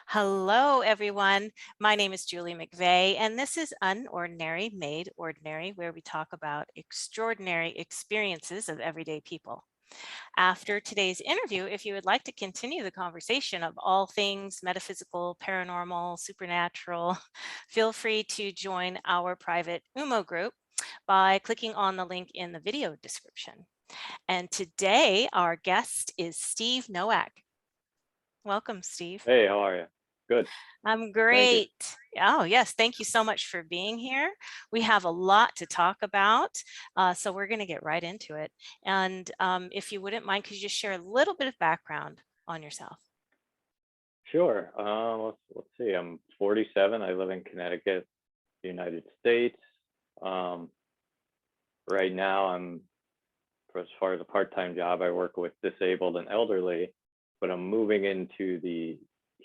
Hello, everyone. My name is Julie McVey, and this is Unordinary Made Ordinary, where we talk about extraordinary experiences of everyday people. After today's interview, if you would like to continue the conversation of all things metaphysical, paranormal, supernatural, feel free to join our private UMO group by clicking on the link in the video description. And today, our guest is Steve Noack. Welcome, Steve. Hey, how are you? Good. I'm Thank you. great. Oh, yes. Thank you so much for being here. We have a lot to talk about, so we're going to get right into it. And if you wouldn't mind, could you just share a little bit of background on yourself? Sure. Let's see. I'm 47. I live in Connecticut, United States. Um, right now, as far as a part-time job, I work with disabled and elderly, but I'm moving into the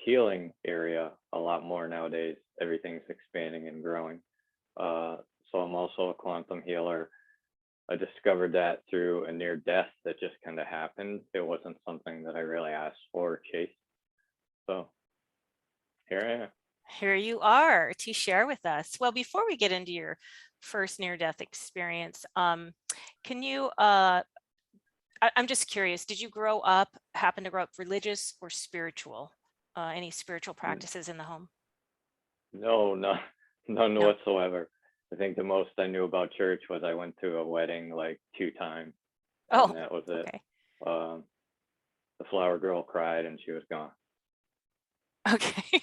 healing area a lot more nowadays. Everything's expanding and growing. So I'm also a quantum healer. I discovered that through a near death that just kind of happened. It wasn't something that I really asked for or chased. So here I am. Here you are to share with us. Well, before we get into your first near-death experience, can you, I'm just curious, did you happen to grow up religious or spiritual? Any spiritual practices in the home? No, none No. whatsoever. I think the most I knew about church was I went to a wedding like 2 times, and Oh, that was it. okay. Um, the flower girl cried and she was gone. Okay.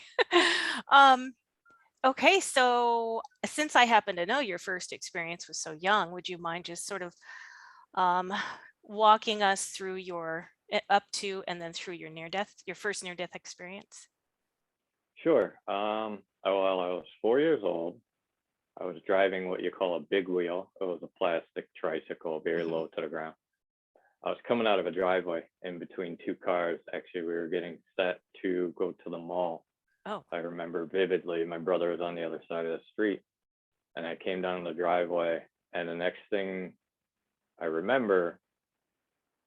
um, okay, so since I happen to know your first experience was so young, would you mind just sort of um, walking us through up to and then through your first near-death experience? Sure. Well, I was 4 years old. I was driving what you call a big wheel. It was a plastic tricycle, very Mhm. low to the ground. I was coming out of a driveway in between two cars. Actually, we were getting set to go to the mall. Oh, I remember vividly. My brother was on the other side of the street, and I came down the driveway. And the next thing I remember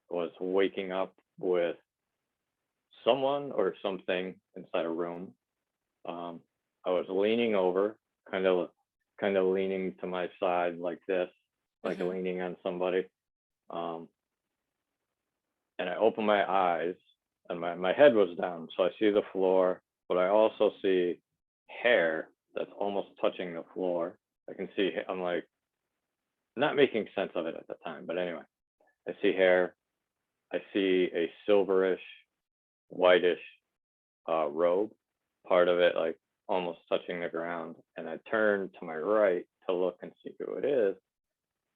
was waking up with someone or something inside a room. I was leaning over, kind of, kind of leaning to my side like this, like hmm. leaning on somebody. Um, and I open my eyes, and my head was down, so I see the floor, but I also see hair that's almost touching the floor. I can see. I'm like not making sense of it at the time, but anyway, I see hair. I see a silverish, whitish robe, part of it like almost touching the ground. And I turn to my right to look and see who it is.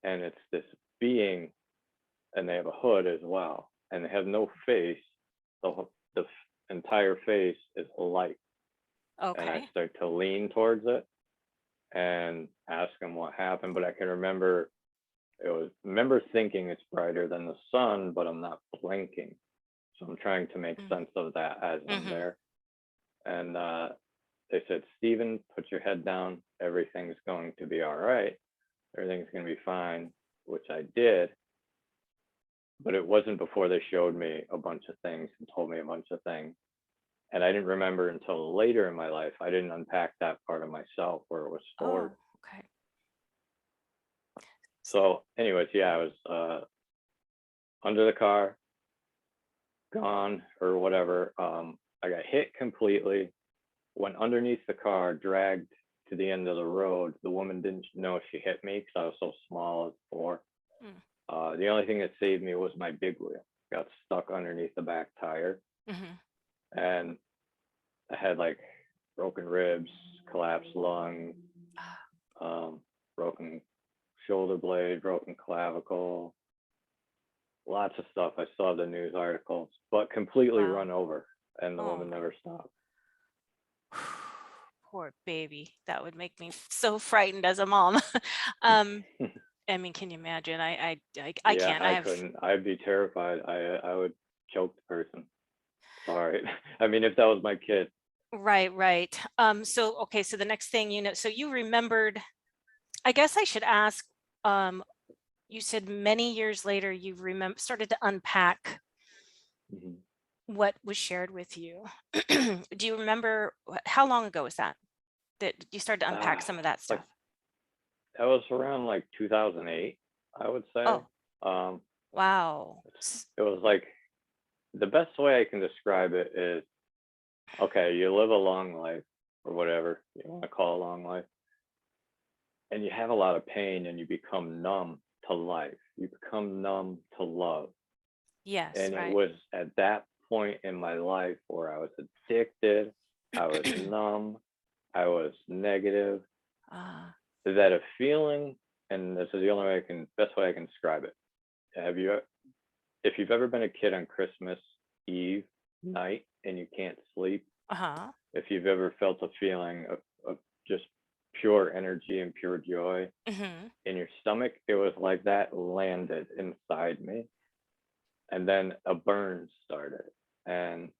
And it's this being, and they have a hood as well. And they have no face. The entire face is light. And I Okay. start to lean towards it and ask them what happened. But I can remember thinking it's brighter than the sun, but I'm not blinking. So I'm trying to make sense of that as I'm Mm-hmm. there. And they said, Steven, put your head down. Everything's going to be all right. Everything's going to be fine, which I did. But it wasn't before they showed me a bunch of things and told me a bunch of things. And I didn't remember until later in my life. I didn't unpack that part of myself where it was stored. Oh, okay. So, anyways, yeah, I was under the car, gone or whatever. I got hit completely, went underneath the car, dragged to the end of the road. The woman didn't know she hit me because I was so small as before. Mm. The only thing that saved me was my big wheel. Got stuck underneath the back tire, Mm-hmm. and I had like broken ribs, collapsed lung, broken shoulder blade, broken clavicle, lots of stuff. I saw the news articles, but completely Wow. run over, and the Oh woman my. never stopped. Poor baby. That would make me so frightened as a mom. um, I mean, can you imagine? I Yeah, can't. I I have. couldn't. I'd be terrified. I would choke the person. Sorry. I mean, if that was my kid. Right, right. So okay, so the next thing so you remembered, I guess I should ask, um, you said many years later you started to unpack Mhm. what was shared with you? Do you remember how long ago was that you started to unpack some of that Like stuff? that was around like 2008, I would say. Oh, Um, wow. it was like the best way I can describe it is, okay, you live a long life or whatever you want to call a long life, and you have a lot of pain and you become numb to life. You become numb to love. Yes, And it right. was at that point in my life where I was addicted, I was numb, I was negative, Ah, that a feeling, and this is the only way best way I can describe it. Have you, if you've ever been a kid on Christmas Eve night and you can't sleep, uh-huh. if you've ever felt a feeling of just pure energy and pure joy Mm-hmm. in your stomach, it was like that landed inside me. And then a burn started. And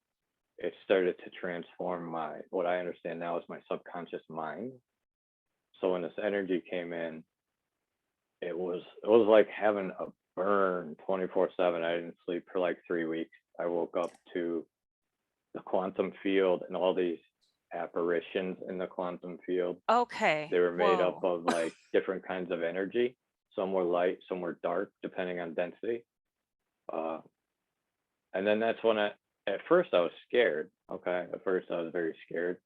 it started to transform what I understand now is my subconscious mind. So when this energy came in, it was like having a burn 24/7. I didn't sleep for like 3 weeks. I woke up to the quantum field and all these apparitions in the quantum field. Okay. They were made up Whoa. of like different kinds of energy. Some were light, some were dark, depending on density. Uh, and then that's when at first I was scared. Okay, at first I was very scared.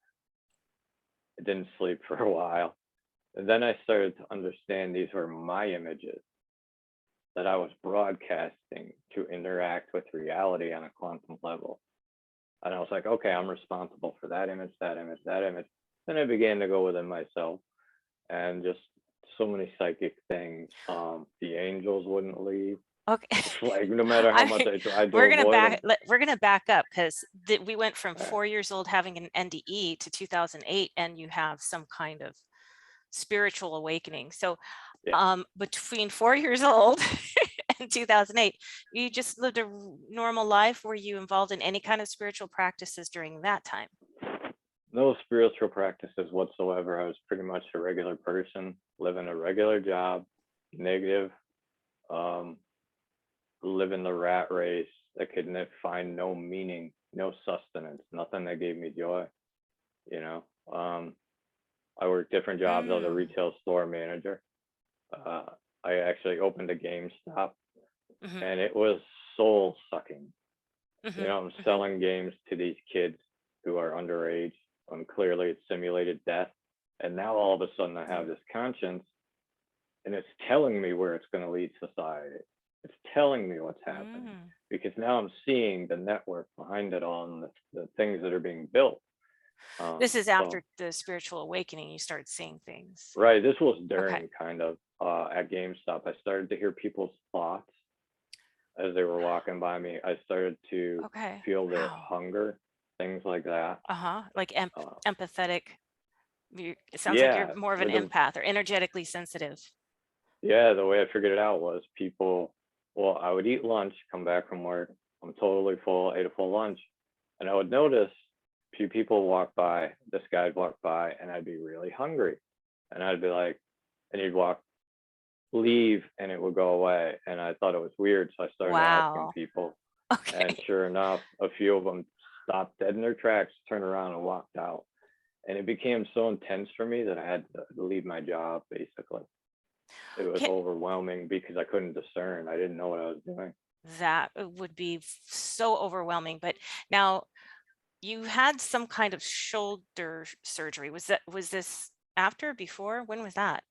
I didn't sleep for a while. And then I started to understand these were my images that I was broadcasting to interact with reality on a quantum level. And I was like, okay, I'm responsible for that image, that image, that image. Then I began to go within myself and just so many psychic things. The angels wouldn't leave. Okay. Like no matter how I much mean, I tried to avoid them. we're gonna back up because we went from Uh, 4 years old having an NDE to 2008, and you have some kind of spiritual awakening. So yeah. between 4 years old and 2008, you just lived a normal life. Were you involved in any kind of spiritual practices during that time? No spiritual practices whatsoever. I was pretty much a regular person, living a regular job, negative, um, living the rat race. I could find no meaning, no sustenance, nothing that gave me joy. You know, I worked different jobs. I was a Mm. retail store manager. Uh, I actually opened a GameStop, Mm-hmm. and it was soul sucking. You Mm-hmm. know, I'm Mm-hmm. selling games to these kids who are underage, and clearly it's simulated death. And now all of a sudden I have this conscience, and it's telling me where it's going to lead society. It's telling me what's happening Mm. because now I'm seeing the network behind it all and the things that are being built. This is So after the spiritual awakening. You start seeing things. right, this was Okay. during kind of at GameStop. I started to hear people's thoughts as they were walking by me. I started to Okay. feel their Wow. hunger, things like that. Uh-huh. Like Uh, empathetic. It sounds like you're yeah, more of an the empath or energetically sensitive. yeah, the way I figured it out was people. Well, I would eat lunch, come back from work, I'm totally full, ate a full lunch, and I would notice a few people walk by. This guy'd walk by, and I'd be really hungry, and I'd be like, and he'd leave, and it would go away, and I thought it was weird, so I started asking Wow. people, and Okay. sure enough, a few of them stopped dead in their tracks, turned around, and walked out. And it became so intense for me that I had to leave my job, basically. It was Ca- overwhelming because I couldn't discern. I didn't know what I was doing. That would be so overwhelming. But now you had some kind of shoulder surgery. Was this after, before? When was that?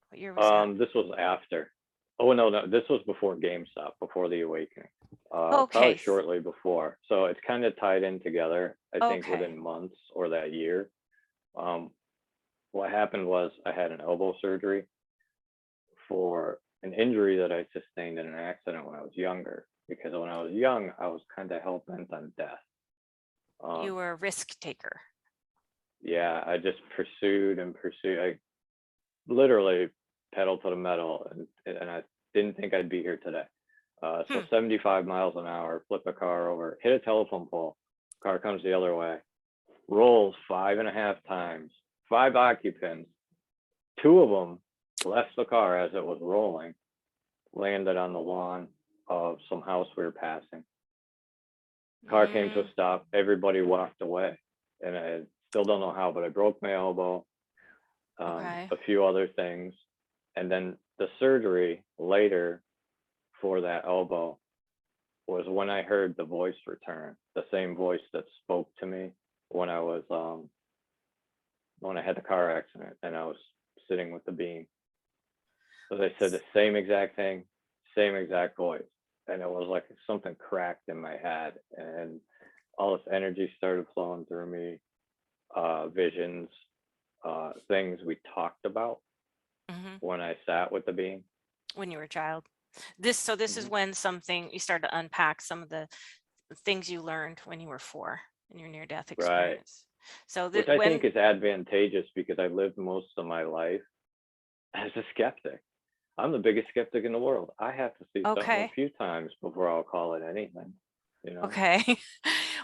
What year was that? This was after. Oh no, no, this was before GameStop, before the awakening. Okay. Probably shortly before. So it's kind of tied in together. I think Okay. within months or that year. Um, what happened was I had an elbow surgery for an injury that I sustained in an accident when I was younger. Because when I was young, I was kind of hell bent on death. You Um, were a risk taker. yeah, I just pursued and pursued. I literally pedal to the metal, and I didn't think I'd be here today. So Hmm. 75 miles an hour, flip a car over, hit a telephone pole, car comes the other way, rolls 5.5 times, 5 occupants, two of them left the car as it was rolling, landed on the lawn of some house we were passing. Car came to a stop. Everybody walked away, and I still don't know how, but I broke my elbow, Okay. a few other things, and then the surgery later for that elbow was when I heard the voice return, the same voice that spoke to me when I was when I had the car accident and I was sitting with the being. So they said the same exact thing, same exact voice, and it was like something cracked in my head, and all this energy started flowing through me, visions, things we talked about Hmm. when I sat with the being. When you were a child. This is Mhm. when something you started to unpack some of the things you learned when you were 4 in your near-death Right. experience. So Which that I when think is advantageous because I lived most of my life as a skeptic. I'm the biggest skeptic in the world. I have to see something a okay. few times before I'll call it anything, you know? Okay.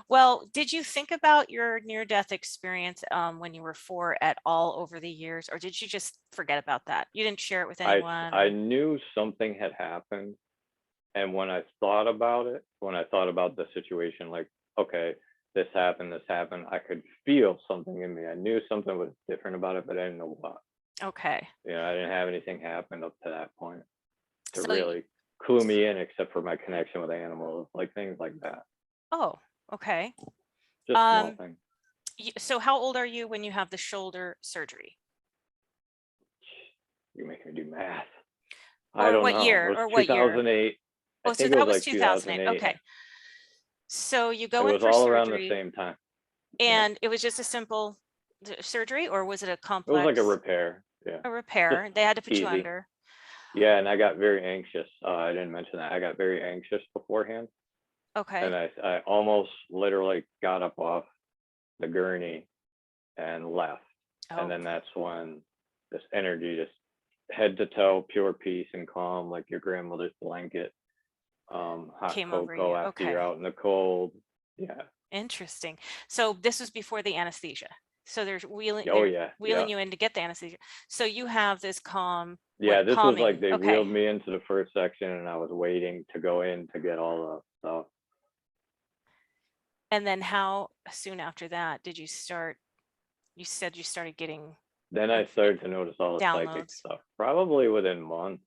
Well, did you think about your near-death experience when you were 4 at all over the years, or did you just forget about that? You didn't share it with anyone, I or knew something had happened. And when I thought about it, when I thought about the situation, like, okay, this happened, I could feel something in me. I knew something was different about it, but I didn't know what. okay. You know, I didn't have anything happen up to that point to So really clue me in, except for my connection with animals, like things like that. oh, okay. Just small Um, things. so how old are you when you have the shoulder surgery? You make me do math. I Or don't what know. It year? was Or what year? 2008. I Oh, so think it that was was like 2008. 2008. Okay. So you It go in was for all around the surgery same time. Yeah. and it was just a simple surgery, or was it a It was like a complex repair. Yeah. a Just repair? They had to put you easy. under. Yeah, and I got very anxious. I didn't mention that. I got very anxious beforehand, Okay. and I almost literally got up off the gurney and left. And Oh, then that's when this energy, just head to toe, pure peace and calm, like your grandmother's blanket, hot came over cocoa you. after you're Okay. out in the cold. Yeah. Interesting. So this was before the anesthesia. So Oh they're yeah. Yeah. wheeling you in to get the anesthesia. So you have this Yeah. This was like calming. they Okay. wheeled me into the first section, and I was waiting to go in to get all the stuff. And then how soon after that did you start? You said you started getting Then I started to notice all the psychic downloads. stuff, probably within months.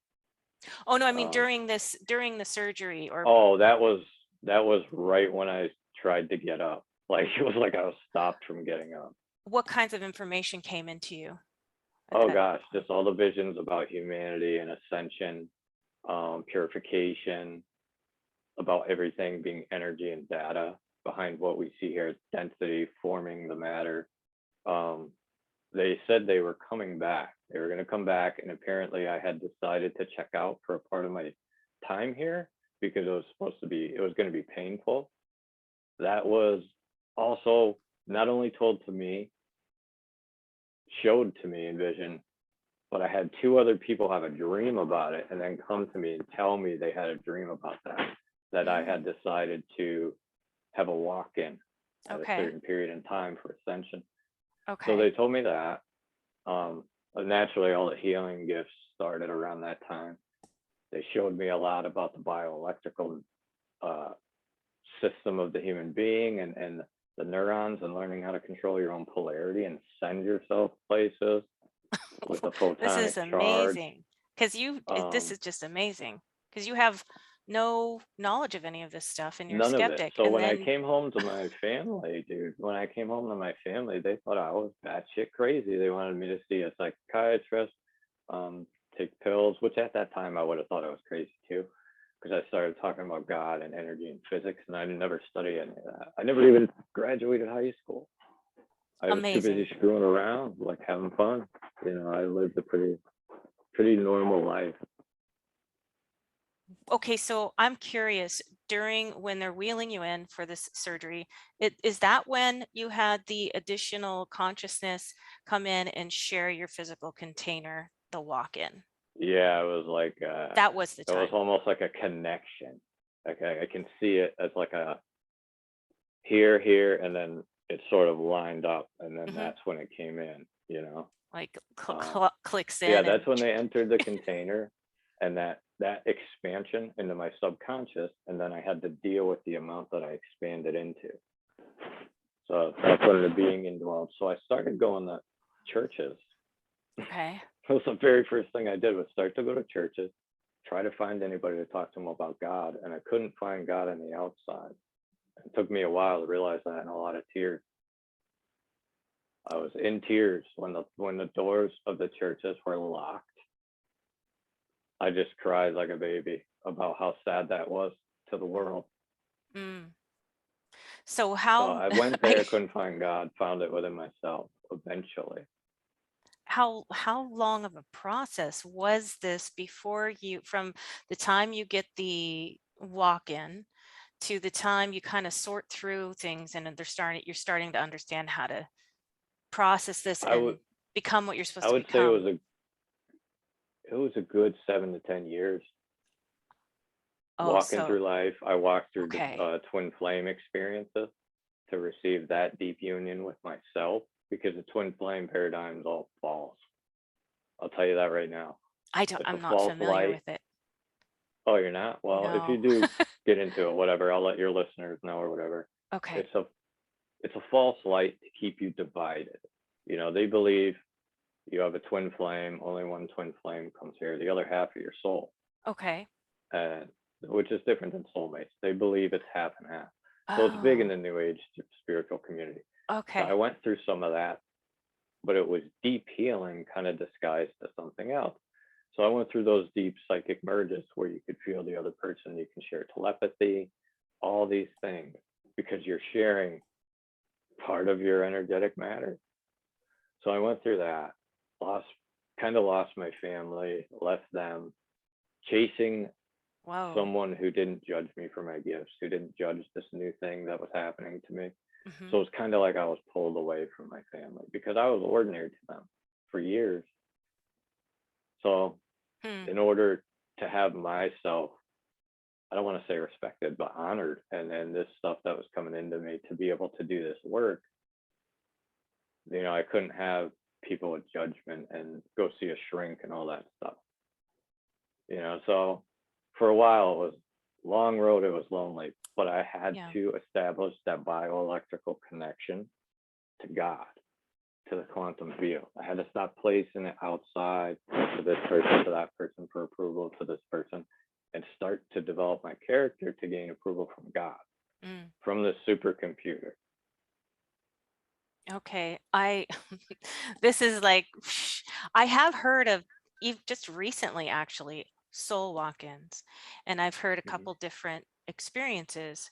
Oh no, I mean Um, during the surgery, or oh, that was right when I tried to get up. Like it was like I was stopped from getting up. what kinds of information came into you at Oh that gosh, point? just all the visions about humanity and ascension, purification, about everything being energy and data behind what we see here. It's density forming the matter. Um, they said they were coming back. They were going to come back, and apparently I had decided to check out for a part of my time here because it was going to be painful. That was also not only told to me, showed to me in vision, but I had two other people have a dream about it and then come to me and tell me they had a dream about that I had decided to have a walk-in at a Okay. certain period in time for ascension. So Okay. they told me that. Naturally, all the healing gifts started around that time. They showed me a lot about the bioelectrical system of the human being and the neurons, and learning how to control your own polarity and send yourself places with the This photonic is charge. amazing because this Um, is just amazing because you have no knowledge of any of this stuff and you're a none of it. skeptic. So And when I then, came home to my family, dude, when I came home to my family, they thought I was batshit crazy. They wanted me to see a psychiatrist, take pills, which at that time I would have thought I was crazy too, because I started talking about God and energy and physics, and I never studied any of that. I never even graduated high school. I was too busy amazing. screwing around, like having fun. You know, I lived a pretty normal life. Okay, so I'm curious, during when they're wheeling you in for this surgery, is that when you had the additional consciousness come in and share your physical container, the walk-in? Yeah, it was like That was the it was time. almost like a connection. Like I can see it as like a here, and then it sort of lined up, and then Hmm. that's when it came in, you know. Like Um, clicks yeah, in and that's when they entered the container, and that that expansion into my subconscious, and then I had to deal with the amount that I expanded into. So that's when the being indwelled. So I started going to churches. Okay. That was the very first thing I did, was start to go to churches, try to find anybody to talk to them about God, and I couldn't find God on the outside. It took me a while to realize that, and a lot of tears. I was in tears when the doors of the churches were locked. I just cried like a baby about how sad that was to the world. So So how I went there, couldn't find God, found it within myself eventually. how long of a process was this before you, from the time you get the walk-in to the time you kind of sort through things and you're starting to understand how to process this I would and become what you're supposed I to would say become? it was a good 7 to 10 years Oh, walking so through life. I walked through okay. twin flame experiences to receive that deep union with myself, because the twin flame paradigm is all false. I'll tell you that right now. It's a I'm not false familiar light. with it. Oh, you're not? Well, if you No. do get into it, whatever, I'll let your listeners know or whatever. Okay. It's a false light to keep you divided. You know, they believe you have a twin flame, only one twin flame comes here, the other half of your soul, Okay. and which is different than soulmates. They believe it's half and half. So it's big in Oh, the new age spiritual community. So I okay. went through some of that, but it was deep healing kind of disguised as something else. So I went through those deep psychic merges where you could feel the other person, you can share telepathy, all these things, because you're sharing part of your energetic matter. So I went through that, lost my family, left them, chasing Whoa. someone who didn't judge me for my gifts, who didn't judge this new thing that was happening to me. Hmm. So it's kind of like I was pulled away from my family because I was ordinary to them for years. So Hmm. in order to have myself, I don't want to say respected, but honored, and then this stuff that was coming into me to be able to do this work, you know, I couldn't have people with judgment and go see a shrink and all that stuff. You know, so for a while it was long road, it was lonely, but I had Yeah. to establish that bioelectrical connection to God, to the quantum field. I had to stop placing it outside, to this person, to that person for approval, to this person, and start to develop my character to gain approval from God, Mm. from the supercomputer. Okay. This is like, I have heard of, just recently actually, soul walk-ins, and I've heard a Mhm. couple different experiences.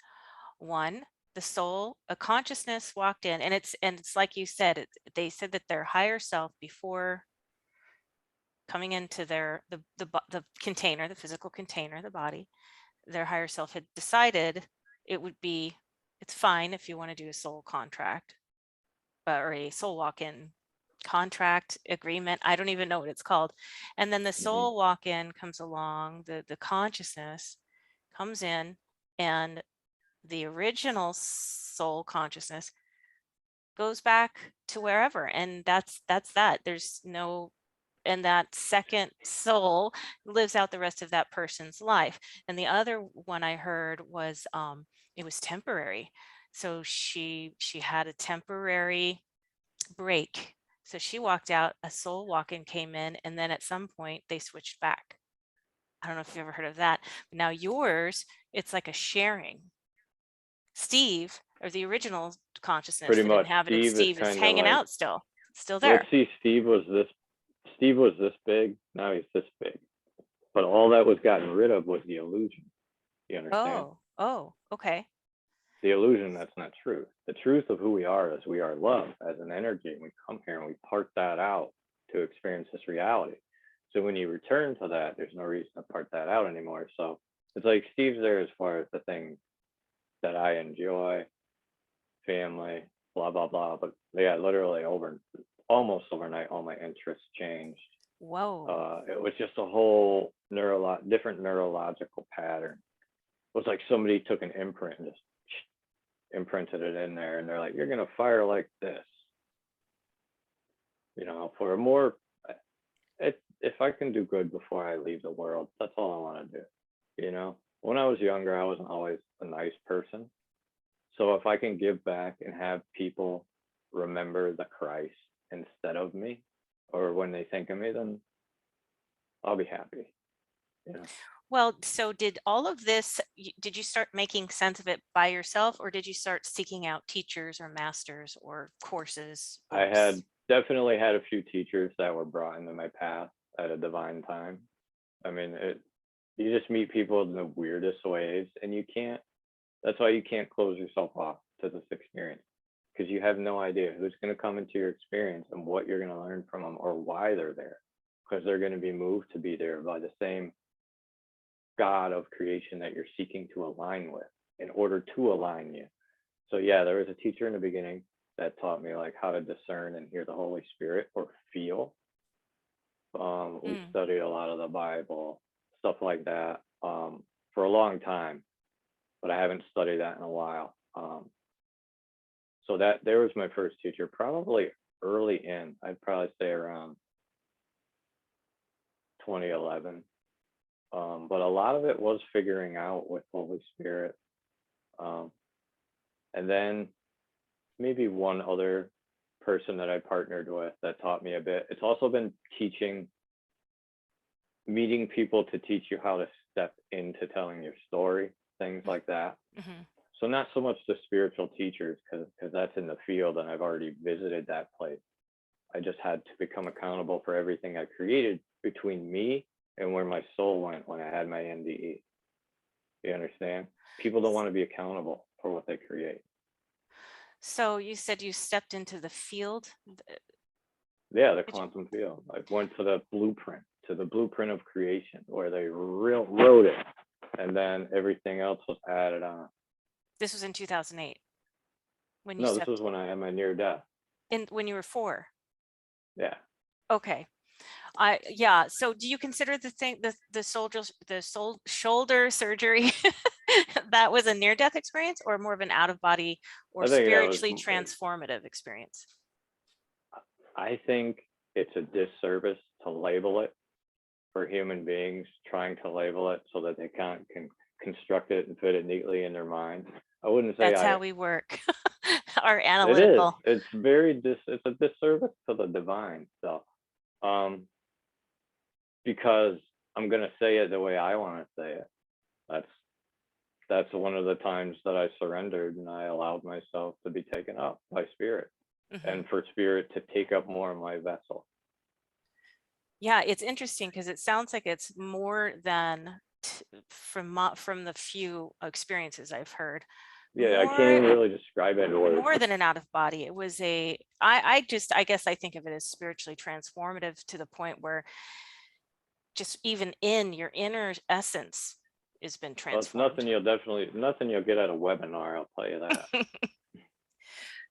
One, the soul, a consciousness walked in, and it's like you said, they said that their higher self, before coming into the container, the physical container, the body, their higher self had decided it would be, it's fine if you want to do a soul contract, or a soul walk-in contract agreement. I don't even know what it's called. And then the Mhm. soul walk-in comes along, the consciousness comes in, and the original soul consciousness goes back to wherever, and that's that. There's no, and that second soul lives out the rest of that person's life. And the other one I heard was it was temporary. So she had a temporary break. So she walked out, a soul walk-in came in, and then at some point they switched back. I don't know if you've ever heard of that. But now yours, it's like a sharing. Steve, or the original consciousness Pretty that much. inhabited Steve is Steve, is kind of hanging like, out still let's there. see, Steve was this big, now he's this big. But all that was gotten rid of was the illusion. You understand? Oh, okay. The illusion, that's not truth. The truth of who we are is we are love as an energy. And we come here and we part that out to experience this reality. So when you return to that, there's no reason to part that out anymore. So it's like Steve's there as far as the things that I enjoy, family, blah, blah, blah. But yeah, literally almost overnight, all my interests changed. Whoa. It was just a whole different neurological pattern. It was like somebody took an imprint and just imprinted it in there, and they're like, you're gonna fire like this, you know, for a more, it if I can do good before I leave the world, that's all I want to do. You know, when I was younger, I wasn't always a nice person. So if I can give back and have people remember the Christ instead of me, or when they think of me, then I'll be happy. You know, Well, so did all of this, did you start making sense of it by yourself, or did you start seeking out teachers or masters or courses, I books? had definitely had a few teachers that were brought into my path at a divine time. I mean, you just meet people in the weirdest ways, and you can't. That's why you can't close yourself off to this experience, because you have no idea who's going to come into your experience and what you're going to learn from them or why they're there, because they're going to be moved to be there by the same God of creation that you're seeking to align with in order to align you. So yeah, there was a teacher in the beginning that taught me like how to discern and hear the Holy Spirit or feel. We studied a lot of the Bible, stuff like that, for a long time, but I haven't studied that in a while. So that there was my first teacher, probably early in, I'd probably say around 2011. But a lot of it was figuring out with Holy Spirit. And then maybe one other person that I partnered with that taught me a bit. It's also been meeting people to teach you how to step into telling your story, things like that. Mm-hmm. So not so much the spiritual teachers, because that's in the field and I've already visited that place. I just had to become accountable for everything I created between me and where my soul went when I had my NDE. You understand? People don't want to be accountable for what they create. So you said you stepped into the field. Yeah, the Could you- quantum field. I went to the blueprint of creation where they wrote it, and then everything else was added on. This was in 2008 when you No, this was stepped when I had my near death. in, when you were 4. Yeah. Okay. Yeah. So do you consider the shoulder surgery that was a near death experience, or more of an out of body or I think that was, spiritually transformative experience? I think it's a disservice to label it for human beings, trying to label it so that they can construct it and fit it neatly in their mind. I wouldn't say That's how we work. Our it is. analytical. It's it's a disservice to the divine stuff. Because I'm gonna say it the way I want to say it. That's one of the times that I surrendered and I allowed myself to be taken up by spirit, Mm-hmm. and for spirit to take up more of my vessel. Yeah, it's interesting because it sounds like it's more than from the few experiences I've heard. Yeah, I can't even really describe it in words. More than an out of body. It was I guess I think of it as spiritually transformative to the point where just even in your inner essence has been transformed. Well, it's nothing you'll get at a webinar, I'll tell you that.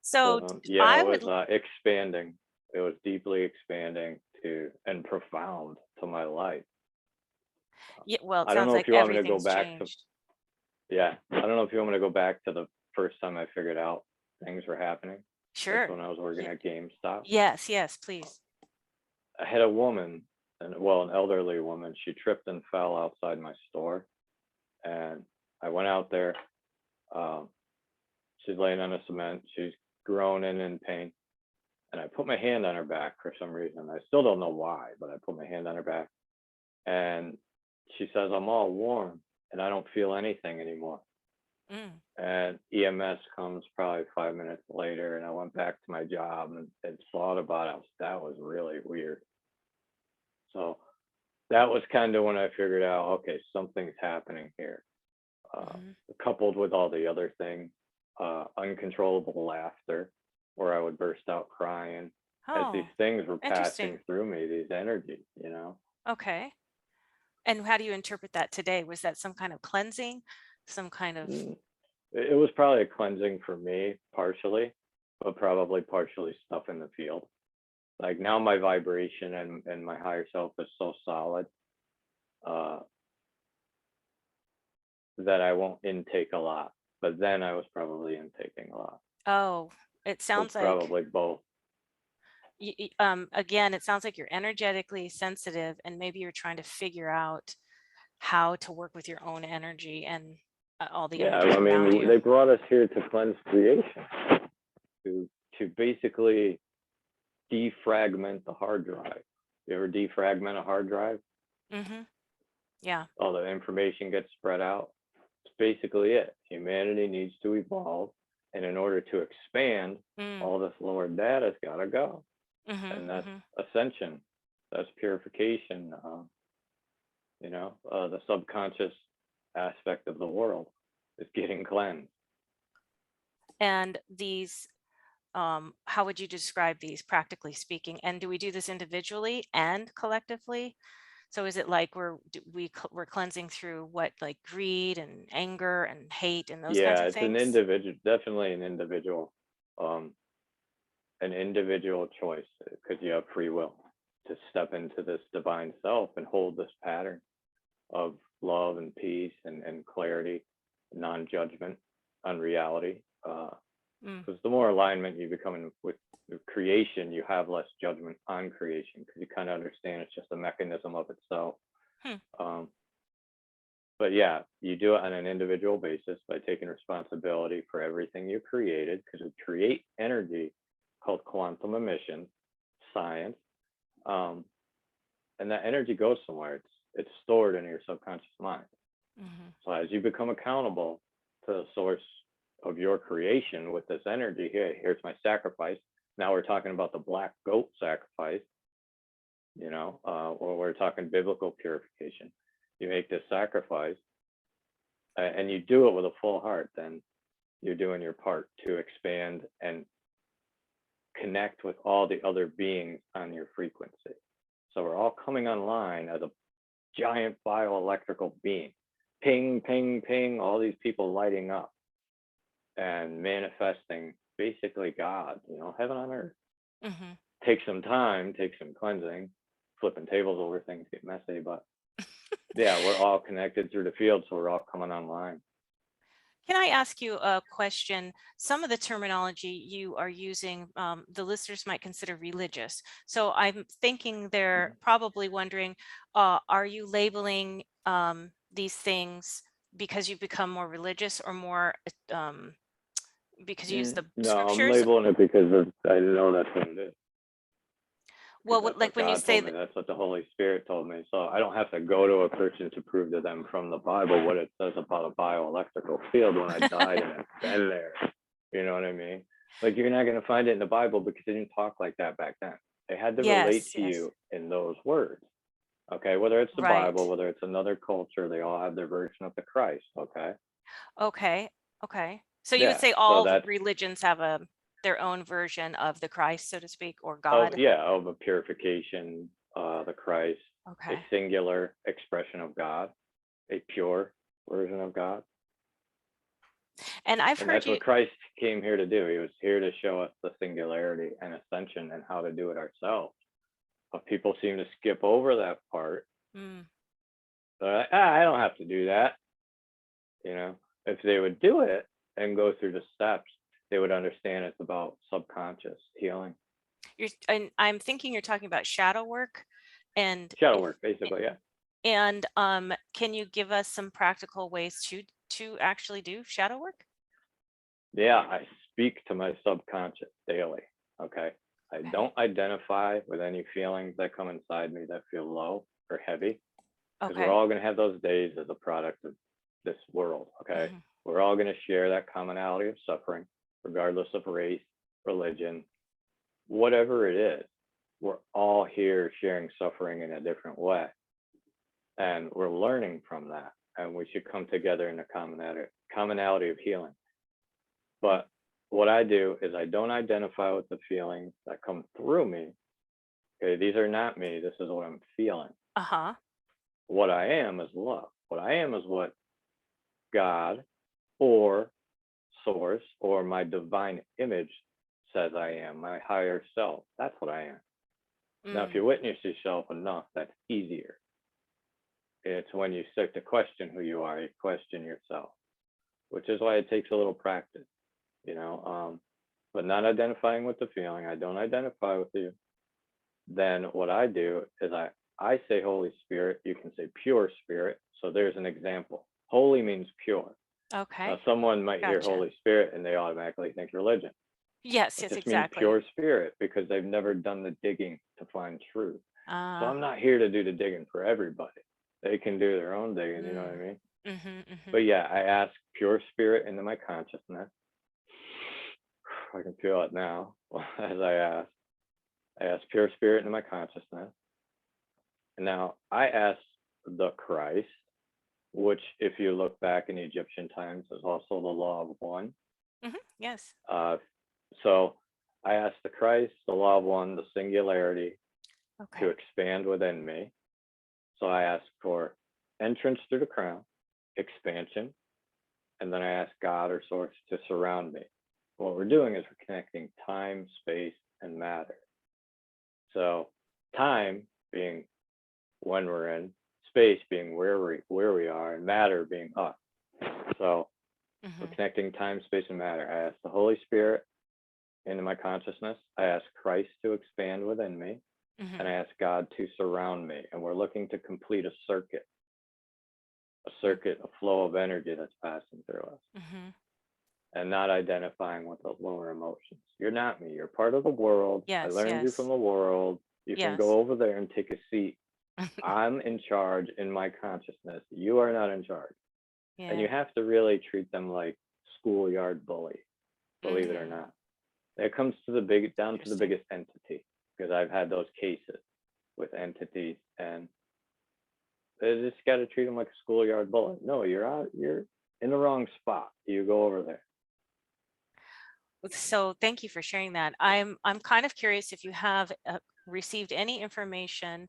So yeah, it was expanding. It was deeply expanding and profound to my life. Yeah, well, it I don't sounds know like if you want me to go everything's back changed. I don't know if you want me to go back to the first time I figured out things were happening. Sure. That's when I was working at GameStop. Yes, please. I had a woman, an elderly woman. She tripped and fell outside my store, and I went out there. She's laying on the cement. She's groaning in pain, and I put my hand on her back for some reason. I still don't know why, but I put my hand on her back, and she says, "I'm all warm, and I don't feel anything anymore." And EMS comes probably 5 minutes later, and I went back to my job and thought about it. That was really weird. So that was kind of when I figured out, okay, something's happening here. Coupled with all the other things, uncontrollable laughter, where I would burst out crying as these things were passing through me, these energies, you know? Okay. And how do you interpret that today? Was that some kind of cleansing? Some kind of... It was probably a cleansing for me, partially, but probably partially stuff in the field. Like now my vibration and my higher self is so solid that I won't intake a lot. But then I was probably intaking a lot. Oh, it sounds like probably both. again, it sounds like you're energetically sensitive, and maybe you're trying to figure out how to work with your own energy and all the Yeah, energies I around mean, you. they brought us here to cleanse creation, to basically defragment the hard drive. You ever defragment a hard drive? Mm-hmm. Yeah. All the information gets spread out. It's basically it. Humanity needs to evolve, and in order to expand, Mm. all this lower data's got to go, Mm-hmm. and that's Mm-hmm. ascension. That's purification. The subconscious aspect of the world is getting cleansed. And these, how would you describe these practically speaking? And do we do this individually and collectively? So is it like we're cleansing through what, like greed and anger and hate and those kinds Yeah, of it's an things? individual, definitely um, an individual choice because you have free will to step into this divine self and hold this pattern of love and peace and clarity, non-judgment on reality. Mm. Because the more alignment you become with creation, you have less judgment on creation because you kind of understand it's just a mechanism of itself. Hmm. Um, but yeah, you do it on an individual basis by taking responsibility for everything you created because we create energy called quantum emission science. Um, and that energy goes somewhere. It's stored in your subconscious mind. Mm-hmm. So as you become accountable to the source of your creation with this energy, here's my sacrifice. Now we're talking about the black goat sacrifice, or we're talking biblical purification. You make this sacrifice and you do it with a full heart, then you're doing your part to expand and connect with all the other beings on your frequency. So we're all coming online as a giant bioelectrical being. Ping, ping, ping, all these people lighting up and manifesting basically God, heaven on earth. Mm-hmm. Take some time, take some cleansing, flipping tables over, things get messy, but yeah, we're all connected through the field, so we're all coming online. Can I ask you a question? Some of the terminology you are using, the listeners might consider religious. So I'm thinking they're probably wondering, are you labeling these things because you've become more religious or more because you use the No, I'm scriptures? labeling it because I know that's what it is. Because Well, that's like what when you God say told me. That's what the Holy Spirit told me. So I don't have to go to a person to prove to them from the Bible what it says about a bioelectrical field when I died and it's been there. You know what I mean? Like you're not going to find it in the Bible because they didn't talk like that back then. They had to relate yes, to yes, you in those words. Okay, whether it's the right. Bible, whether it's another culture, they all have their version of the Christ. Okay, Okay, okay. So you would yeah. say So all that's religions have their own version of the Christ, so to speak, or of God? yeah of a purification, the Christ, a Okay. singular expression of God, a pure version of God. And I've And heard that's you. what Christ came here to do. He was here to show us the singularity and ascension and how to do it ourselves. But people seem to skip over that part. Mm, They're like, I don't have to do that. If they would do it and go through the steps, they would understand it's about subconscious healing. and I'm thinking you're talking about shadow work, and Shadow work, basically, yeah. can you give us some practical ways to actually do shadow work? Yeah, I speak to my subconscious daily. Okay. I Okay. don't identify with any feelings that come inside me that feel low or heavy because we're Okay. all going to have those days as a product of this world. Okay. Hmm. We're all going to share that commonality of suffering, regardless of race, religion, whatever it is. We're all here sharing suffering in a different way. And we're learning from that. And we should come together in a commonality of healing. But what I do is I don't identify with the feelings that come through me. Okay, these are not me. This is what I'm feeling. Uh-huh. What I am is love. What I am is what God or source or my divine image says I am, my higher self. That's what I am. Now, if Mm. you witness yourself enough, that's easier. It's when you start to question who you are, you question yourself, which is why it takes a little practice, but not identifying with the feeling. I don't identify with you. then what I do is I say Holy Spirit, you can say pure spirit. So there's an example. Holy means pure. Now, Okay. someone might hear Gotcha. Holy Spirit and they automatically think religion. Yes, It yes, just means exactly. pure spirit because they've never done the digging to find truth. So Uh, I'm not here to do the digging for everybody. They can do their own digging, you know what I mm, mean? But mm-hmm. yeah, I ask pure spirit into my consciousness. I can feel it now as I ask. I ask pure spirit into my consciousness. And now I ask the Christ, which, if you look back in Egyptian times, is also the law of one. Mm-hmm. Yes. Uh, so I ask the Christ, the law of one, the singularity, to Okay. expand within me. So I ask for entrance through the crown, expansion, and then I ask God or source to surround me. What we're doing is we're connecting time, space, and matter. So time being when we're in, space being where we are, and matter being us. So we're Mm-hmm. connecting time, space, and matter. I ask the Holy Spirit into my consciousness. I ask Christ to expand within me, Mm-hmm. and I ask God to surround me. And we're looking to complete a circuit, a flow of energy that's passing through us, Mm-hmm. and not identifying with the lower emotions. You're not me. You're part of the world. I Yes, learned you from yes, the world. You can yes. go over there and take a seat. I'm in charge in my consciousness. You are not in charge. And Yeah. you have to really treat them like schoolyard bullies, believe it or Mm-hmm. not. It comes to down to the Interesting. biggest entity, because I've had those cases with entities, and they just got to treat them like a schoolyard bully. No, you're in the wrong spot. You go over there. So thank you for sharing that. I'm kind of curious if you have received any information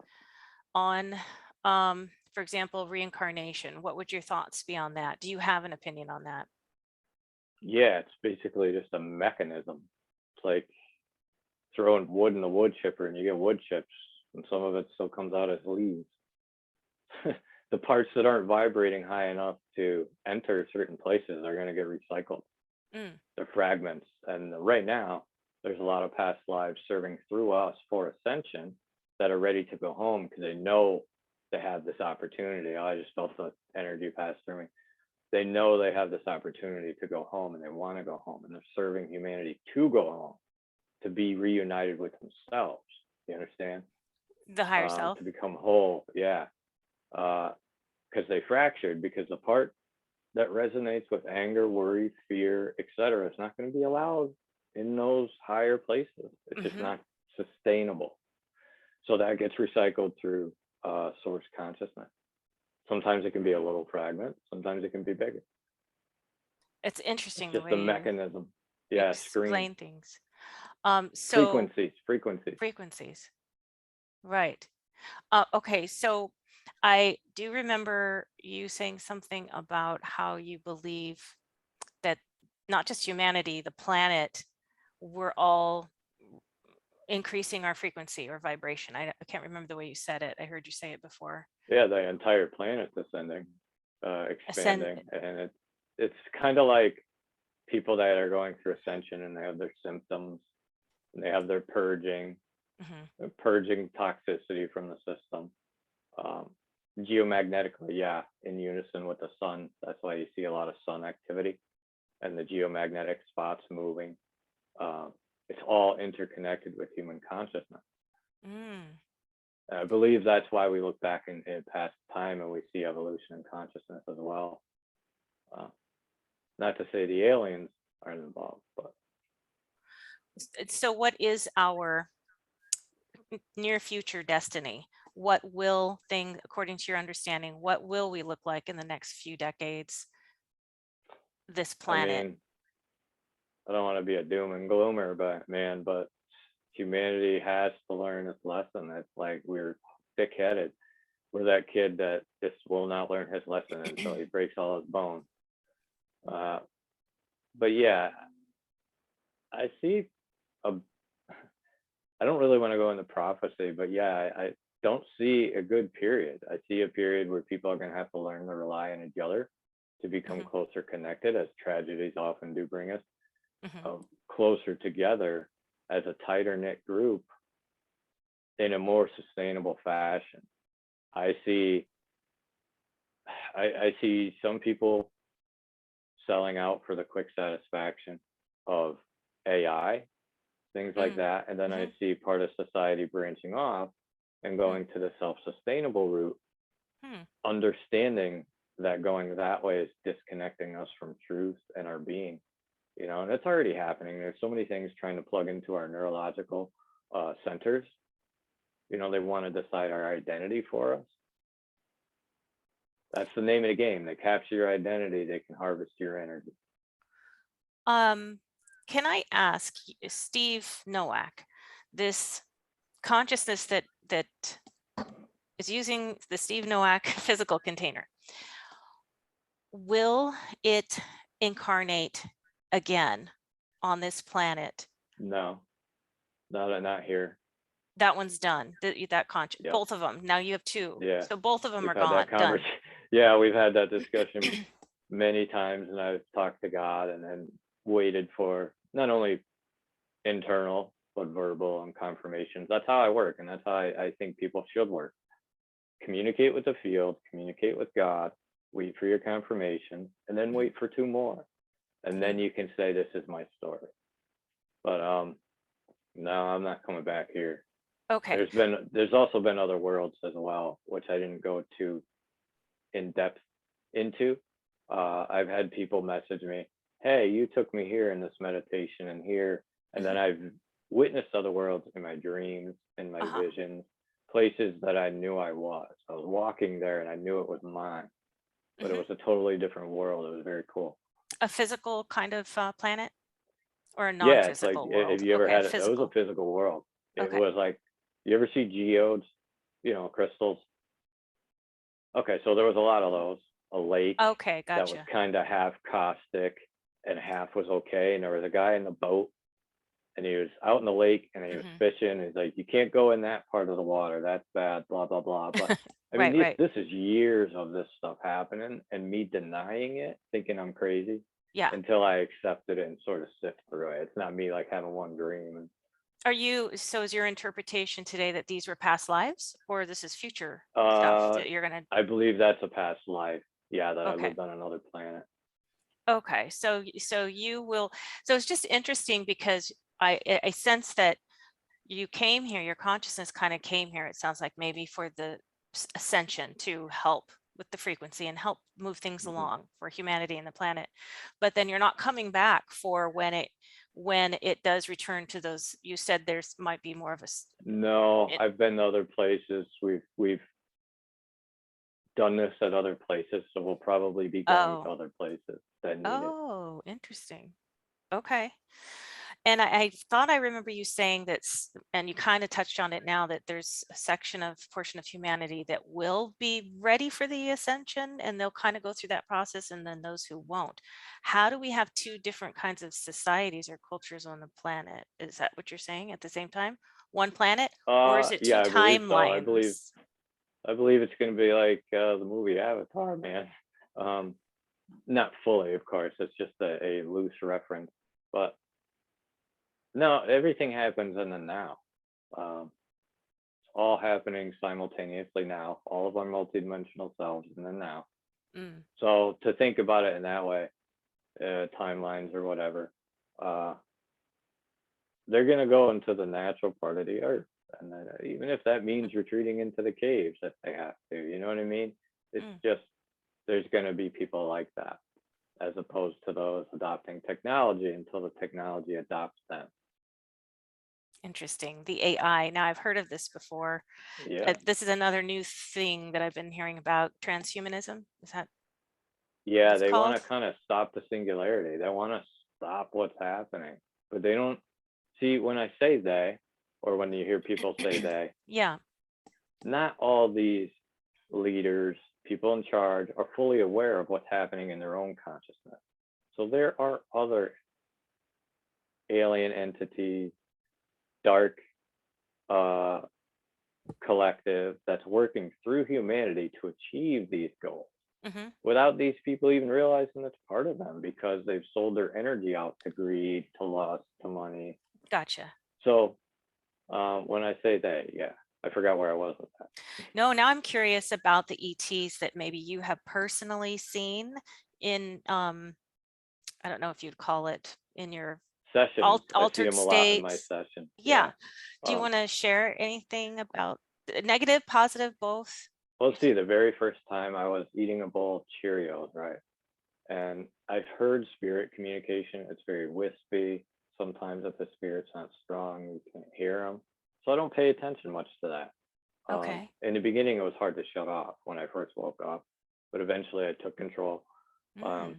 on, for example, reincarnation. What would your thoughts be on that? Do you have an opinion on that? Yeah, it's basically just a mechanism. It's like throwing wood in the wood chipper and you get wood chips, and some of it still comes out as leaves. The parts that aren't vibrating high enough to enter certain places are going to get recycled. Mm, They're fragments. And right now, there's a lot of past lives serving through us for ascension that are ready to go home because they know they have this opportunity. Oh, I just felt the energy pass through me. They know they have this opportunity to go home and they want to go home, and they're serving humanity to go home, to be reunited with themselves. You understand? the higher self. To become whole. Yeah. Because they fractured, because the part that resonates with anger, worry, fear, etc., is not going to be allowed in those higher places. It's just Mm-hmm. not sustainable. So that gets recycled through source consciousness. Sometimes it can be a little fragment. Sometimes it can be bigger. It's It's interesting the just way a you mechanism. Yeah, screen explain things. So frequencies. frequencies, right. Okay, so I do remember you saying something about how you believe that not just humanity, the planet, we're all increasing our frequency or vibration. I can't remember the way you said it. I heard you say it before. Yeah, the entire planet's ascending, Ascend. expanding, and it's kind of like people that are going through ascension and they have their symptoms and they have their purging, Mhm. toxicity from the system. Um, Geomagnetically, yeah, in unison with the sun. That's why you see a lot of sun activity and the geomagnetic spots moving. It's all interconnected with human consciousness. Mm. I believe that's why we look back in past time and we see evolution in consciousness as well. Uh, Not to say the aliens aren't involved, but So what is our near future destiny? What will thing, according to your understanding, what will we look like in the next few decades, this I planet? mean, I don't want to be a doom and gloomer, but humanity has to learn its lesson. It's like we're thick-headed. We're that kid that just will not learn his lesson until he breaks all his bones. Uh, but yeah, I see a. I don't really want to go into prophecy, but yeah, I don't see a good period. I see a period where people are going to have to learn to rely on each other to become Mhm, closer connected, as tragedies often do bring us mhm, closer together as a tighter knit group, in a more sustainable fashion. I see some people selling out for the quick satisfaction of AI, things like that. And then I see part of society branching off and going to the self-sustainable route, understanding that going that way is disconnecting us from truth and our being, you know, and it's already happening. There's so many things trying to plug into our neurological centers. You know, they want to decide our identity for us. That's the name of the game. They capture your identity, they can harvest your energy. Can I ask Steve Noack, this consciousness that is using the Steve Noack physical container, will it incarnate again on this planet? No, not here. That one's done. That conscious, Yep. both of them. Now you have two. Yeah. So both of them We've are had gone. that Done. Yeah, we've had that discussion many times, and I've talked to God and then waited for not only internal but verbal and confirmations. That's how I work, and that's how I think people should work. Communicate with the field, communicate with God, wait for your confirmation, and then wait for two more, and then you can say, this is my story. But no, I'm not coming back here. Okay. There's also been other worlds as well, which I didn't go too in depth into. I've had people message me, hey, you took me here in this meditation and here, and then I've witnessed other worlds in my dreams, in my visions, places that I knew I was. I was walking there and I knew it was mine, but it was a totally different world. It was very cool. A physical kind of planet, or a Yeah, it's like, non-physical world? have you ever Okay, had it? It physical. was a physical world. It Okay. was like, you ever see geodes, you know, crystals? Okay, so there was a lot of those. A lake Okay, that was gotcha. kind of half caustic and half was okay. And there was a guy in the boat, and he was out in the lake and he was fishing. He's like, you can't go in that part of the water. That's bad, blah, blah, blah. But I mean, this is years of this stuff happening and me denying it, thinking I'm crazy. Yeah. Until I accepted it and sort of sift through it. It's not me like having one dream. So is your interpretation today that these were past lives, or this is future stuff that you're gonna? I believe that's a past life. Yeah, that I lived on another planet. Okay, so you will. So it's just interesting because I sense that you came here. Your consciousness kind of came here. It sounds like maybe for the ascension, to help with the frequency and help move things along for humanity and the planet. But then you're not coming back for when it does return to those. You said there's might be more of a. No, I've been to other places. We've done this at other places, so we'll probably be going to other places that need it. Oh, interesting. Okay. And I thought I remember you saying that, and you kind of touched on it now, that there's a portion of humanity that will be ready for the ascension, and they'll kind of go through that process, and then those who won't. How do we have two different kinds of societies or cultures on the planet? Is that what you're saying at the same time? One planet, or is it two Yeah, I believe so. timelines? I believe it's going to be like the movie Avatar, man. Not fully, of course. It's just a loose reference, but no, everything happens in the now. It's all happening simultaneously now. All of our multidimensional selves in the now. So to think about it in that way, timelines or whatever, they're going to go into the natural part of the earth. And then, even if that means retreating into the caves if they have to, you know what I mean? It's just, there's going to be people like that, as opposed to those adopting technology until the technology adopts them. Interesting. The AI. Now, I've heard of this before. Yeah. This is another new thing that I've been hearing about. Transhumanism. Is that? Yeah, they want to kind of stop the singularity. They want to stop what's happening, but they don't see. When I say they, or when you hear people say they, yeah, not all these leaders, people in charge, are fully aware of what's happening in their own consciousness. So there are other alien entities, dark collective that's working through humanity to achieve these goals without these people even realizing it's part of them, because they've sold their energy out to greed, to lust, to money. Gotcha. So when I say that, yeah, I forgot where I was with that. No, now I'm curious about the ETs that maybe you have personally seen in, I don't know if you'd call it in your Sessions, I see altered them a lot in my states. sessions. Yeah. Yeah. Do you want to share anything about negative, positive, both? Let's see, the very first time I was eating a bowl of Cheerios, right? And I've heard spirit communication. It's very wispy. Sometimes if the spirit's not strong, you can't hear them. So I don't pay attention much to that. Okay. In the beginning, it was hard to shut off when I first woke up, but eventually I took control, Mm,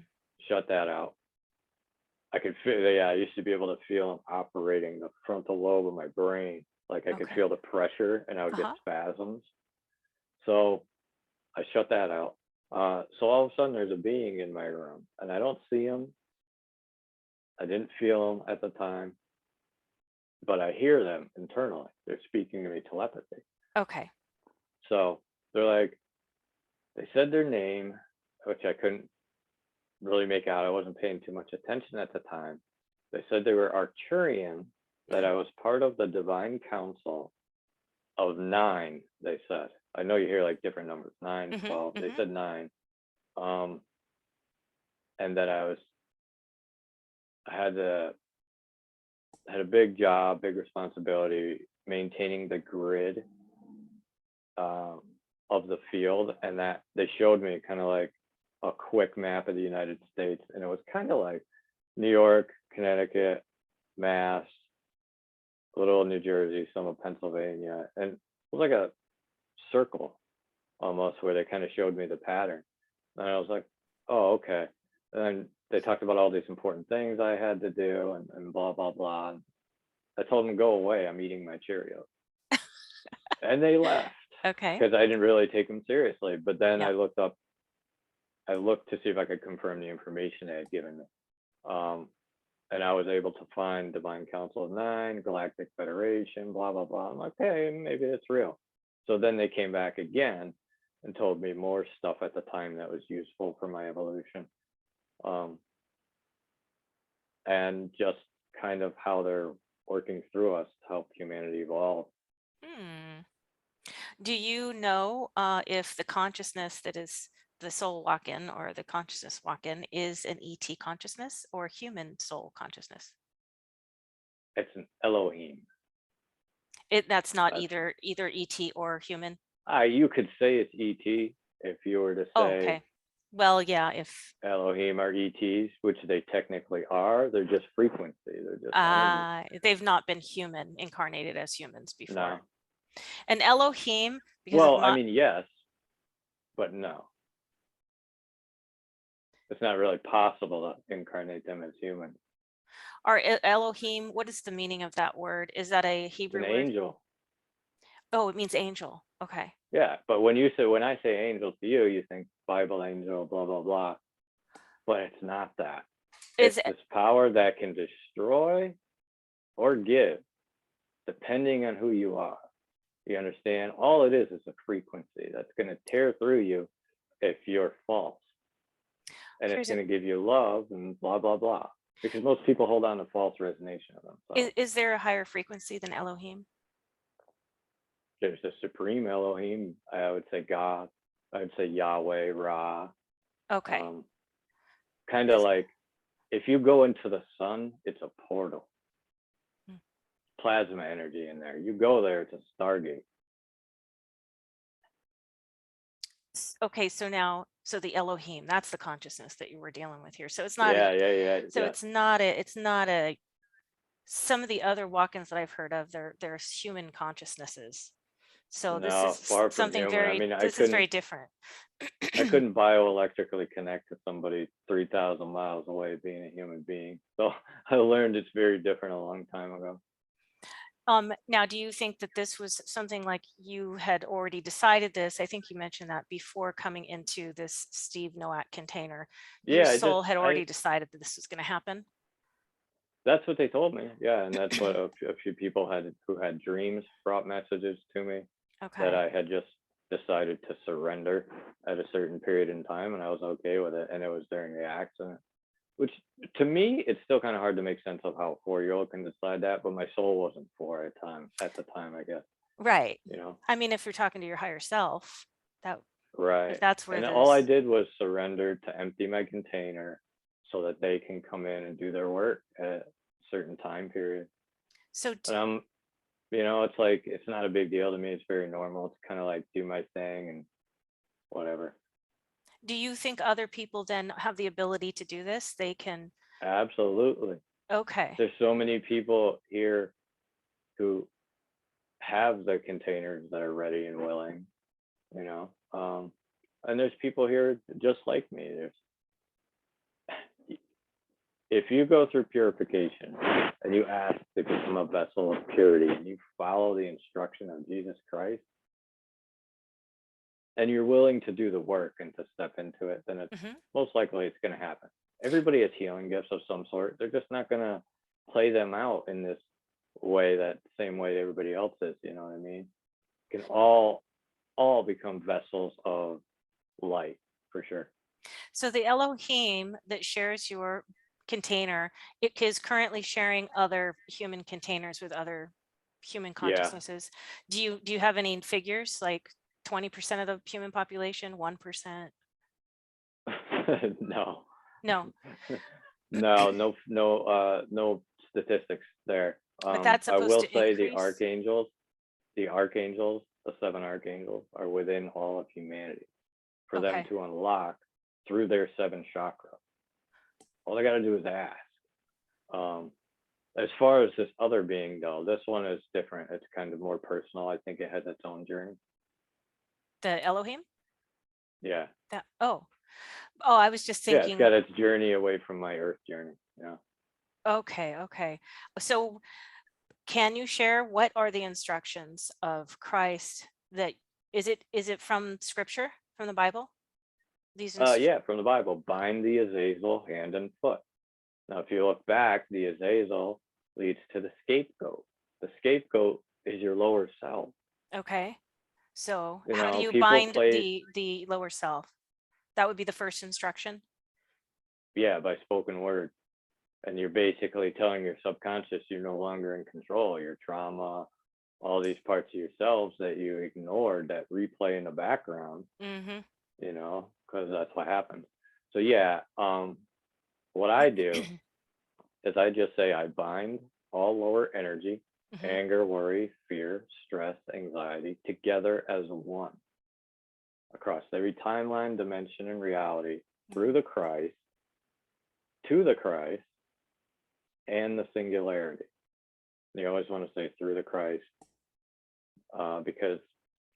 shut that out. I could feel, yeah, I used to be able to feel them operating the frontal lobe of my brain. Like I could okay. feel the pressure and I would get Uh-huh. spasms. So I shut that out. So all of a sudden there's a being in my room and I don't see him. I didn't feel them at the time, but I hear them internally. They're speaking to me telepathy. Okay. So they're like, they said their name, which I couldn't really make out. I wasn't paying too much attention at the time. They said they were Arcturian, that I was part of the divine council of 9, they said. I know you hear like different numbers, 9, Mm-hmm, 12. They mm-hmm. said 9. And that I had a big job, big responsibility maintaining the grid of the field, and that they showed me kind of like a quick map of the United States, and it was kind of like New York, Connecticut, Mass, a little New Jersey, some of Pennsylvania, and it was like a circle almost where they kind of showed me the pattern, and I was like, oh, okay. And they talked about all these important things I had to do, and blah blah blah. And I told them, go away, I'm eating my Cheerios, and they left Okay. because I didn't really take them seriously. But then Yeah. I looked to see if I could confirm the information they had given me. And I was able to find Divine Council of 9, Galactic Federation, blah, blah, blah. I'm like, hey, maybe it's real. So then they came back again and told me more stuff at the time that was useful for my evolution. And just kind of how they're working through us to help humanity evolve. Hmm. Do you know if the consciousness that is the soul walk-in or the consciousness walk-in is an ET consciousness or human soul consciousness? It's an Elohim. That's not That's either ET or human. you could say it's ET if you were to Oh, say okay. Well, yeah, if Elohim are ETs, which they technically are. They're just frequency. They're just energy. they've not been human incarnated as humans before. No. And Elohim, because of Well, I my mean, yes, but no. It's not really possible to incarnate them as humans. Elohim, what is the meaning of that word? Is that a It's an Hebrew word? angel. Oh, it means angel. Okay. Yeah, but when I say angel to you, you think Bible angel, blah blah blah. But it's not that. It's Is it, this power that can destroy or give, depending on who you are. You understand? All it is a frequency that's going to tear through you if you're false. And it's here's a, going to give you love and blah, blah, blah. Because most people hold on to false resonation of themselves. is there a higher frequency than Elohim? There's the supreme Elohim. I would say God. I would say Yahweh, Ra. Okay. Kind of like if you go into the sun, it's a portal. Hmm. Plasma energy in there. You go there, it's a Stargate. Okay, so now, so the Elohim, that's the consciousness that you were dealing with here. So it's not Yeah. it's not a some of the other walk-ins that I've heard of, they're human consciousnesses. So this No, is far from something human. I very mean, this is very different. I couldn't bioelectrically connect to somebody 3,000 miles away being a human being. So I learned it's very different a long time ago. Now, do you think that this was something like you had already decided this? I think you mentioned that before coming into this Steve Noack container, your Yeah, soul had already decided that this was going to happen. that's what they told me. Yeah, and that's what a few people who had dreams brought messages to me that Okay. I had just decided to surrender at a certain period in time, and I was okay with it. And it was during the accident, which to me, it's still kind of hard to make sense of how a 4-year-old can decide that. But my soul wasn't 4 at the time, I guess. Right. you know? I mean, if you're talking to your higher self, that if Right. that's where And all I this, did was surrender to empty my container so that they can come in and do their work at a certain time period. so And I'm, it's like, it's not a big deal to me. It's very normal. It's kind of like do my thing and whatever. do you think other people then have the ability to do this? They can, Absolutely. okay. There's so many people here who have the containers that are ready and willing, you know. And there's people here just like me. There's if you go through purification and you ask to become a vessel of purity and you follow the instruction of Jesus Christ and you're willing to do the work and to step into it, then it's Mhm. most likely it's going to happen. Everybody has healing gifts of some sort. They're just not going to play them out in this way, that same way everybody else is. You know what I mean? Can all become vessels of light for sure. So the Elohim that shares your container, it is currently sharing other human containers with other human Yeah. consciousnesses. Do you have any figures, like 20% of the human population, 1%? No. No, No statistics there. but that's I supposed will to say increase. the seven archangels are within all of humanity for them Okay. to unlock through their seven chakras. All they got to do is ask. As far as this other being though, this one is different. It's kind of more personal. I think it has its own journey. The Elohim? Yeah. That, oh, I was just Yeah, it's thinking, got its journey away from my earth journey. Yeah. okay, okay. So can you share what are the instructions of Christ that is it from scripture, from the Bible? These Yeah, from the Bible, bind the Azazel hand and foot. Now, if you look back, the Azazel leads to the scapegoat. The scapegoat is your lower self. okay. So You how do know, you people bind place, the lower self? That would be the first instruction. yeah, by spoken word. And you're basically telling your subconscious you're no longer in control. Your trauma, all these parts of yourselves that you ignored that replay in the background, Mm-hmm. because that's what happens. So yeah, what I do is I just say I bind all lower energy, Mm-hmm. anger, worry, fear, stress, anxiety together as one across every timeline, dimension, and reality through the Christ, to the Christ, and the singularity. You always want to say through the Christ because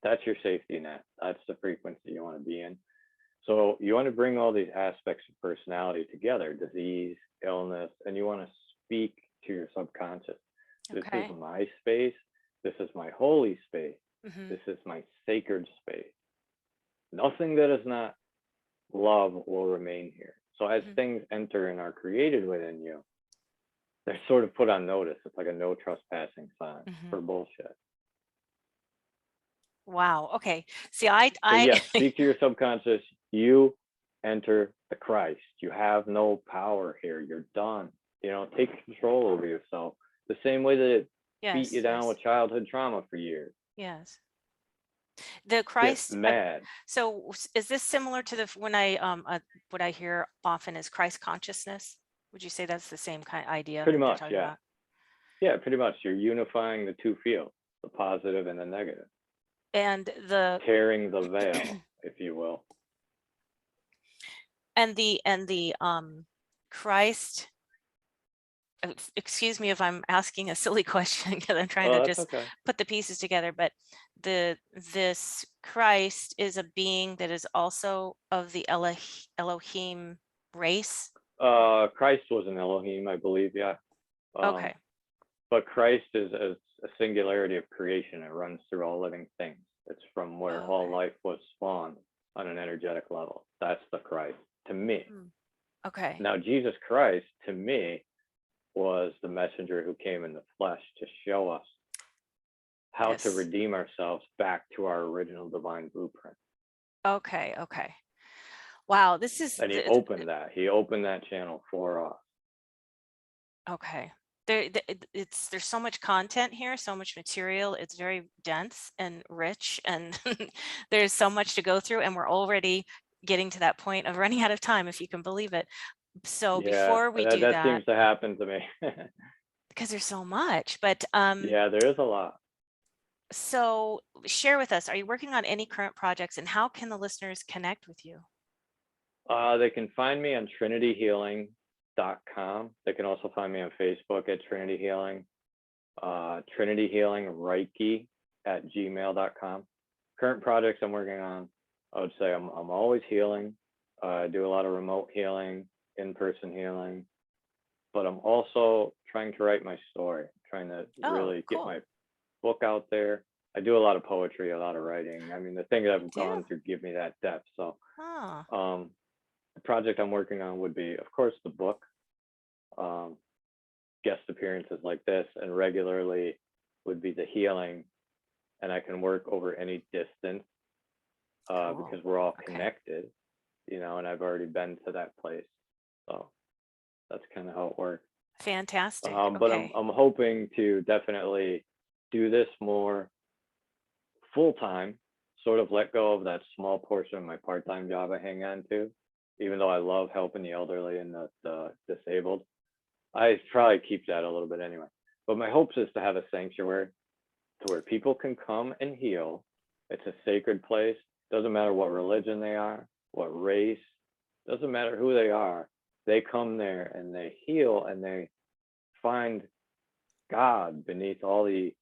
that's your safety net. That's the frequency you want to be in. So you want to bring all these aspects of personality together, disease, illness, and you want to speak to your subconscious. This is Okay. my space. This is my holy space. Mm-hmm. This is my sacred space. Nothing that is not love will remain here. So as Mm-hmm. things enter and are created within you, they're sort of put on notice. It's like a no trespassing sign Mm-hmm. for bullshit. Wow. Okay. See, So yes, speak to your subconscious. You enter the Christ. You have no power here. You're done. Take control over yourself. The same way that it beat yes, you down yes, with childhood trauma for years. yes. The Get Christ. mad. So is this similar to the when I what I hear often is Christ consciousness? Would you say that's the same kind of idea Pretty that you're much, talking yeah. about? Yeah, pretty much. You're unifying the two fields, the positive and the negative, And the tearing the veil, if you will. and the Christ, excuse me if I'm asking a silly question because I'm trying Oh, to that's just okay. put the pieces together, but this Christ is a being that is also of the Elohim race. Christ was an Elohim, I believe, yeah. Okay. But Christ is a singularity of creation. It runs through all living things. It's from where all Okay. life was spawned on an energetic level. That's the Christ to me. Okay. Now, Jesus Christ to me was the messenger who came in the flesh to show us how to Yes. redeem ourselves back to our original divine blueprint. Okay. Okay. Wow. This is And he opened that. He opened that channel for us. okay. there's so much content here, so much material. It's very dense and rich, and there's so much to go through, and we're already getting to that point of running out of time, if you can believe it. So Yeah, before we that do that that, seems to happen to me. because there's so much, but Yeah, there is a lot. so share with us, are you working on any current projects, and how can the listeners connect with you? They can find me on trinityhealing.com. They can also find me on Facebook at Trinity Healing, Trinity Healing Reiki at gmail.com. Current projects I'm working on, I would say I'm always healing. I do a lot of remote healing, in-person healing, but I'm also trying to write my story, trying to Oh, really get cool. my book out there. I do a lot of poetry, a lot of writing. I mean, the things You I've do? gone through give me that depth. So, Oh, um, the project I'm working on would be, of course, the book, um, guest appearances like this, and regularly would be the healing. And I can work over any distance cool. because we're all Okay. connected, and I've already been to that place. So that's kind of how it works. Fantastic. But I'm Okay. I'm hoping to definitely do this more full time, sort of let go of that small portion of my part time job I hang on to, even though I love helping the elderly and the disabled. I probably keep that a little bit anyway. But my hopes is to have a sanctuary to where people can come and heal. It's a sacred place. Doesn't matter what religion they are, what race, doesn't matter who they are. They come there and they heal and they find God beneath all the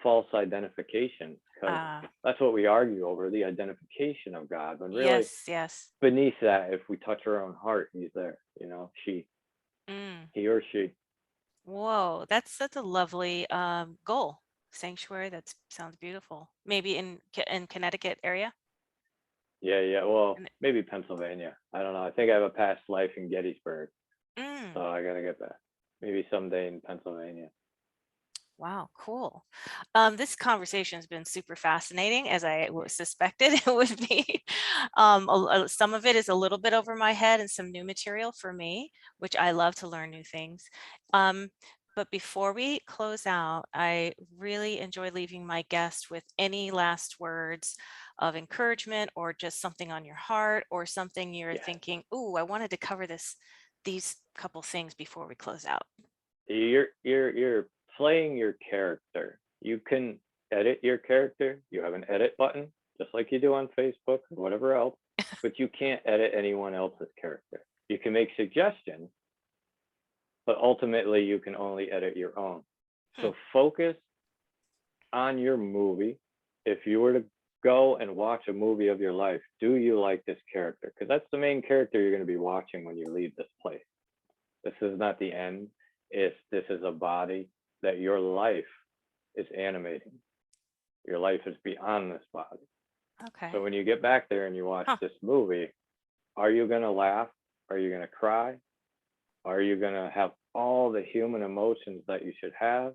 false identifications, because Uh, that's what we argue over, the identification of God. When really yes, yes. beneath that, if we touch our own heart, he's there, Mm. he or she. Whoa, that's a lovely goal. Sanctuary. That sounds beautiful. Maybe in Connecticut area. Yeah, yeah. Well, And maybe Pennsylvania. I don't know. I think I have a past life in Gettysburg, so mm, I gotta get back. Maybe someday in Pennsylvania. wow, cool. This conversation has been super fascinating, as I suspected it would be. Some of it is a little bit over my head and some new material for me, which I love to learn new things. Um, but before we close out, I really enjoy leaving my guests with any last words of encouragement, or just something on your heart, or something you're Yeah, thinking, "Ooh, I wanted to cover these couple things before we close out." you're playing your character. You can edit your character. You have an edit button, just like you do on Facebook or whatever else, but you can't edit anyone else's character. You can make suggestions, but ultimately you can only edit your own. Hmm. So focus on your movie. If you were to go and watch a movie of your life, do you like this character? Because that's the main character you're going to be watching when you leave this place. This is not the end. This is a body that your life is animating. Your life is beyond this body. So Okay. when you get back there and you watch Huh. this movie, are you going to laugh? Are you going to cry? Are you going to have all the human emotions that you should have?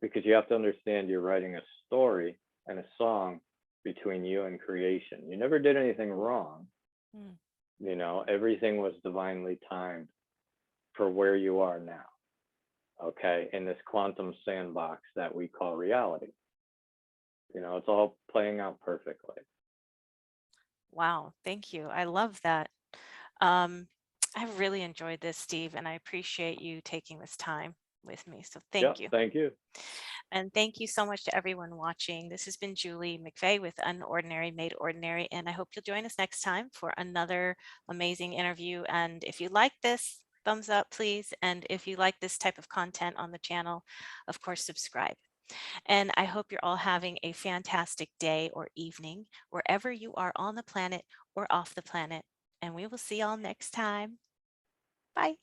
Because you have to understand you're writing a story and a song between you and creation. You never did anything wrong. Hmm. Everything was divinely timed for where you are now, okay, in this quantum sandbox that we call reality. It's all playing out perfectly. Wow, thank you. I love that. Um, I really enjoyed this, Steve, and I appreciate you taking this time with me. So thank Yep, you. thank you. And thank you so much to everyone watching. This has been Julie McVey with Unordinary Made Ordinary, and I hope you'll join us next time for another amazing interview. And if you like this, thumbs up, please. And if you like this type of content on the channel, of course, subscribe. And I hope you're all having a fantastic day or evening, wherever you are on the planet or off the planet. And we will see y'all next time. Bye.